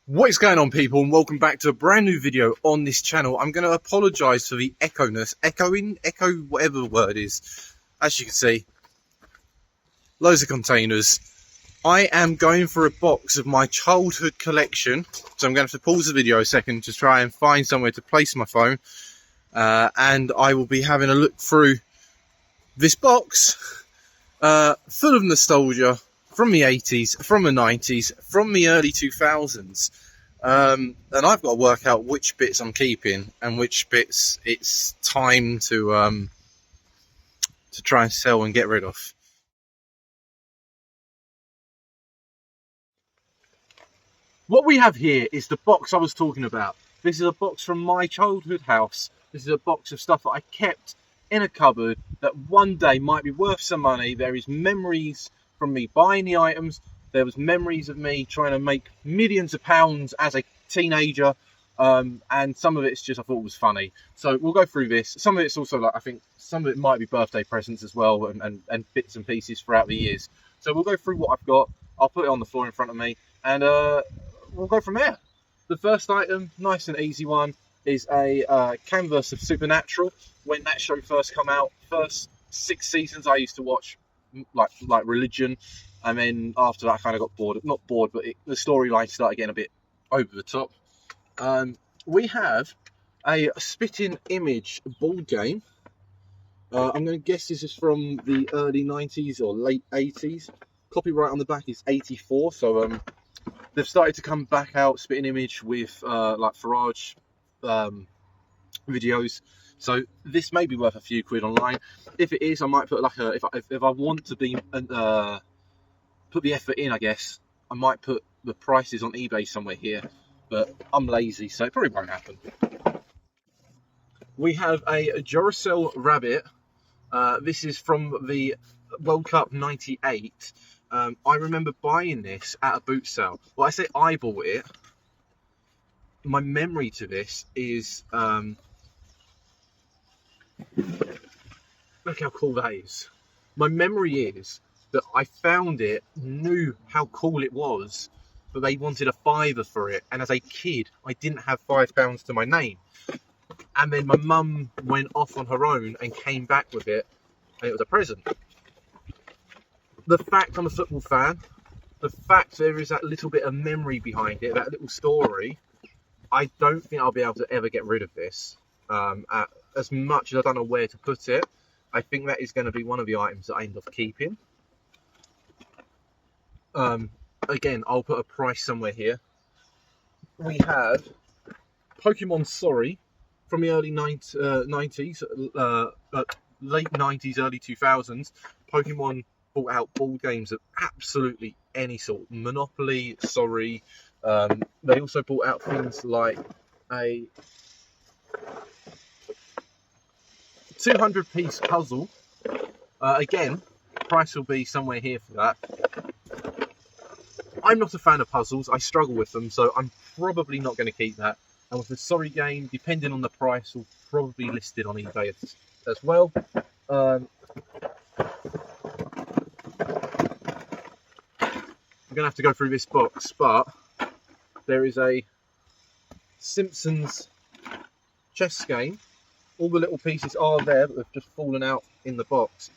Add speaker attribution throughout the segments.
Speaker 1: What is going on, people, and welcome back to a brand new video on this channel. I'm going to apologise for the echo, whatever the word is. As you can see, loads of containers. I am going for a box of my childhood collection, so I'm going to have to pause the video a second to try and find somewhere to place my phone, and I will be having a look through this box full of nostalgia from the 80s, from the 90s, from the early 2000s. And I've got to work out which bits I'm keeping and which bits it's time to try and sell and get rid of. What we have here is the box I was talking about. This is a box from my childhood house. This is a box of stuff that I kept in a cupboard that one day might be worth some money. There is memories from me buying the items. There was memories of me trying to make millions of pounds as a teenager, and some of it's just I thought was funny. So we'll go through this. Some of it's also, like, I think some of it might be birthday presents as well, and bits and pieces throughout the years. So we'll go through what I've got. I'll put it on the floor in front of me, and we'll go from there. The first item, nice and easy one, is a canvas of Supernatural. When that show first come out, first 6 seasons I used to watch like religion, and then after that I kind of got bored. Not bored, but the storyline started getting a bit over the top. We have a Spitting Image board game. I'm going to guess this is from the early 90s or late 80s. Copyright on the back is 84, so they've started to come back out, Spitting Image, with like Farage videos. So this may be worth a few quid online. If it is, I might put like if I want to be put the effort in, I guess I might put the prices on eBay somewhere here, but I'm lazy, so it probably won't happen. We have a Duracell Rabbit. This is from the World Cup '98. I remember buying this at a boot sale. Well, I say I bought it. My memory to this is look how cool that is. My memory is that I found it, knew how cool it was, but they wanted a £5 for it, and as a kid I didn't have £5 to my name, and then my mum went off on her own and came back with it, and it was a present. The fact I'm a football fan, the fact there is that little bit of memory behind it, that little story, I don't think I'll be able to ever get rid of this. As much as I don't know where to put it, I think that is going to be one of the items that I end up keeping. Again, I'll put a price somewhere here. We have Pokemon Sorry from the early 90s, late 90s, early 2000s. Pokemon brought out board games of absolutely any sort. Monopoly, Sorry. They also brought out things like a 200-piece puzzle. Again, price will be somewhere here for that. I'm not a fan of puzzles. I struggle with them, so I'm probably not going to keep that. And with the Sorry game, depending on the price, will probably be listed on eBay as well. I'm going to have to go through this box, but there is a Simpsons chess game. All the little pieces are there, but they've just fallen out in the box.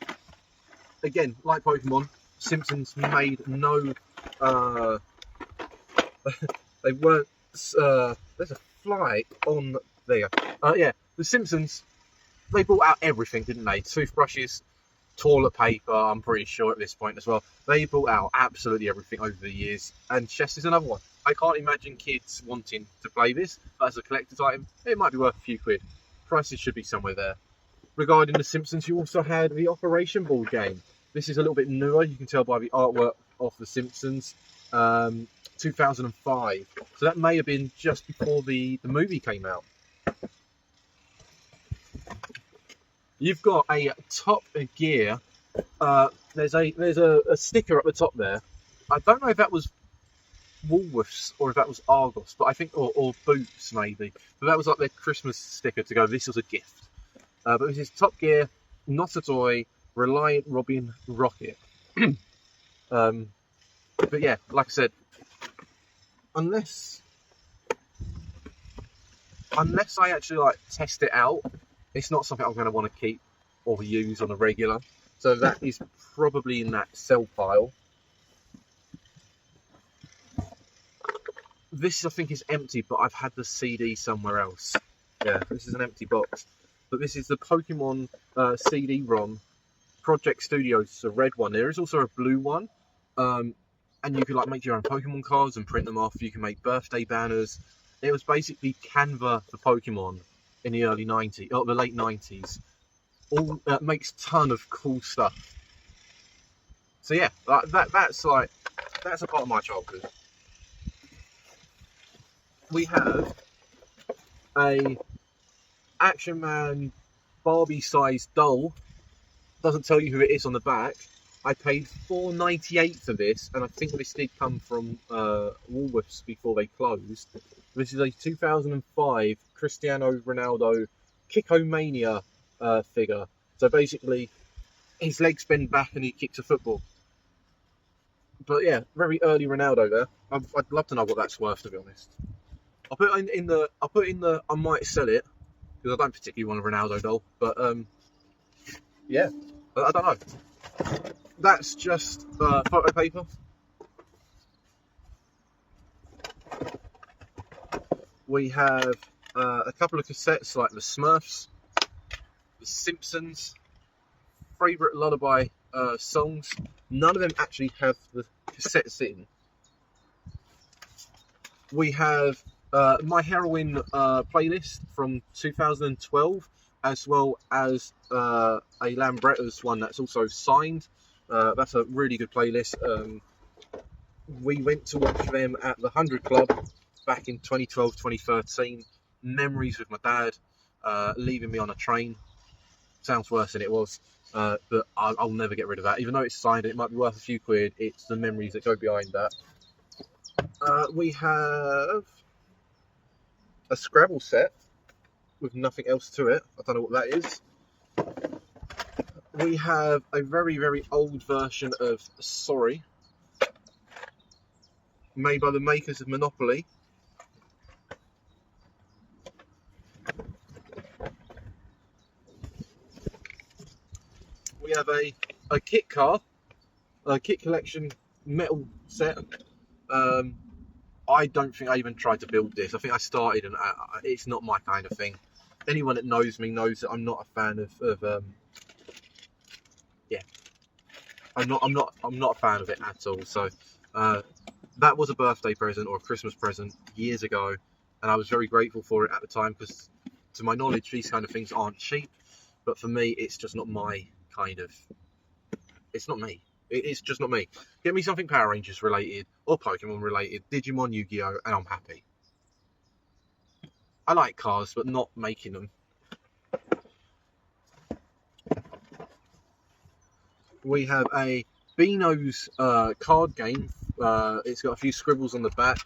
Speaker 1: Again, like Pokemon, Simpsons made no... they weren't... there's a fly on there. Yeah, the Simpsons, they brought out everything, didn't they? Toothbrushes, toilet paper, I'm pretty sure at this point as well. They brought out absolutely everything over the years, and chess is another one. I can't imagine kids wanting to play this, but as a collector's item, it might be worth a few quid. Prices should be somewhere there. Regarding the Simpsons, you also had the Operation board game. This is a little bit newer, you can tell by the artwork of the Simpsons. 2005. So that may have been just before the movie came out. You've got a Top Gear. There's a sticker at the top there. I don't know if that was Woolworths or if that was Argos, but I think or Boots maybe. But that was like their Christmas sticker to go, this was a gift. But this is Top Gear, Not a Toy, Reliant Robin Rocket. But yeah, like I said, unless unless I actually like test it out, it's not something I'm going to want to keep or use on a regular. So that is probably in that sell pile. This I think is empty, but I've had the CD somewhere else. Yeah, this is an empty box. But this is the Pokemon CD-ROM Project Studios. It's a red one. There is also a blue one. And you can like make your own Pokemon cards and print them off. You can make birthday banners. It was basically Canva for Pokemon in the early 90s, or the late 90s. All makes ton of cool stuff. So yeah, that's a part of my childhood. We have a Action Man Barbie-sized doll. Doesn't tell you who it is on the back. I paid $4.98 for this, and I think this did come from Woolworths before they closed. This is a 2005 Cristiano Ronaldo Kickomania figure. So basically, his legs bend back and he kicks a football. But yeah, very early Ronaldo there. I'd love to know what that's worth, to be honest. I'll put it in the. I might sell it because I don't particularly want a Ronaldo doll. But yeah, I don't know. That's just photo paper. We have a couple of cassettes like the Smurfs, the Simpsons, favourite lullaby songs. None of them actually have the cassettes in. We have My Heroine playlist from 2012, as well as a Lambretta's one that's also signed. That's a really good playlist. We went to watch them at the 100 Club back in 2012, 2013. Memories with my dad, leaving me on a train. Sounds worse than it was, but I'll never get rid of that. Even though it's signed, it might be worth a few quid. It's the memories that go behind that. We have a Scrabble set with nothing else to it. I don't know what that is. We have a very, very old version of Sorry, made by the makers of Monopoly. We have a kit car, a kit collection metal set. I don't think I even tried to build this. I think I started, and it's not my kind of thing. Anyone that knows me knows that I'm not a fan of yeah, I'm not a fan of it at all. So that was a birthday present or a Christmas present years ago, and I was very grateful for it at the time because, to my knowledge, these kind of things aren't cheap. But for me, it's just not my kind of. It's not me. It's just not me. Get me something Power Rangers related or Pokemon related, Digimon, Yu-Gi-Oh, and I'm happy. I like cars, but not making them. We have a Beano's card game. It's got a few scribbles on the back.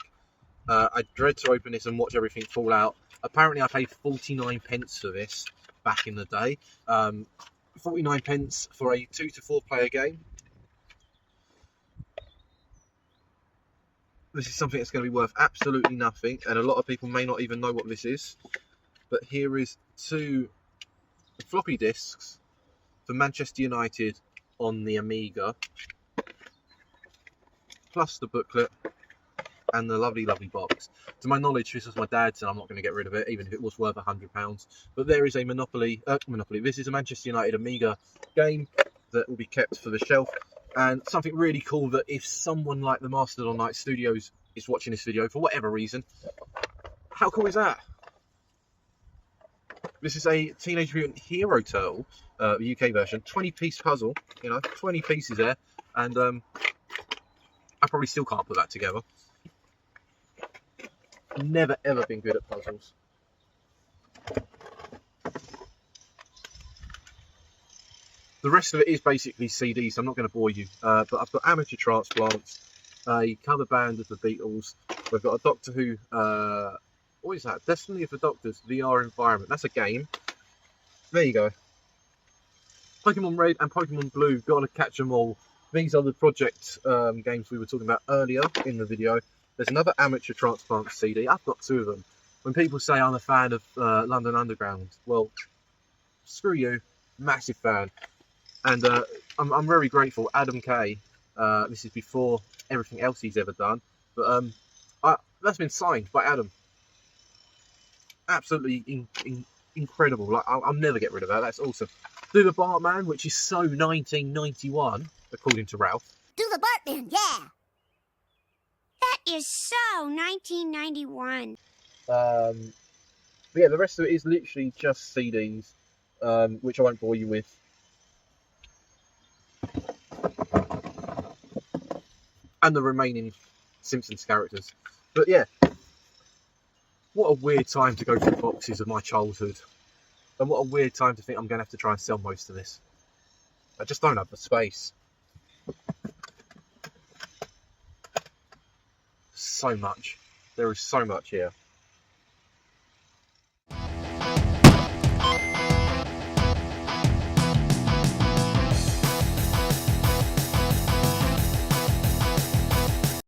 Speaker 1: I dread to open this and watch everything fall out. Apparently, I paid 49 pence for this back in the day. 49 pence for a 2 to 4 player game. This is something that's going to be worth absolutely nothing, and a lot of people may not even know what this is. But here is 2 floppy disks for Manchester United on the Amiga, plus the booklet and the lovely, lovely box. To my knowledge, this was my dad's, and I'm not going to get rid of it, even if it was worth £100. But there is a Monopoly. This is a Manchester United Amiga game that will be kept for the shelf. And something really cool that if someone like the Mastodon Night Studios is watching this video for whatever reason, how cool is that? This is a Teenage Mutant Hero Turtle, the UK version, 20-piece puzzle, 20 pieces there, and I probably still can't put that together. Never ever been good at puzzles. The rest of it is basically CDs, so I'm not going to bore you. But I've got Amateur Transplants, a cover band of the Beatles. We've got a Doctor Who, what is that? Destiny of the Doctors, VR environment. That's a game. There you go. Pokemon Red and Pokemon Blue, gotta catch them all. These are the project games we were talking about earlier in the video. There's another Amateur Transplant CD. I've got 2 of them. When people say I'm a fan of London Underground, well, screw you, massive fan. And I'm very grateful. Adam Kay, this is before everything else he's ever done, but that's been signed by Adam. Absolutely incredible. Like I'll never get rid of that. That's awesome. Do the Bartman, which is so 1991, according to Ralph.
Speaker 2: Do the Bartman, yeah. That is so 1991.
Speaker 1: But yeah, the rest of it is literally just CDs, which I won't bore you with. And the remaining Simpsons characters. But yeah, what a weird time to go through boxes of my childhood. And what a weird time to think I'm going to have to try and sell most of this. I just don't have the space. So much. There is so much here.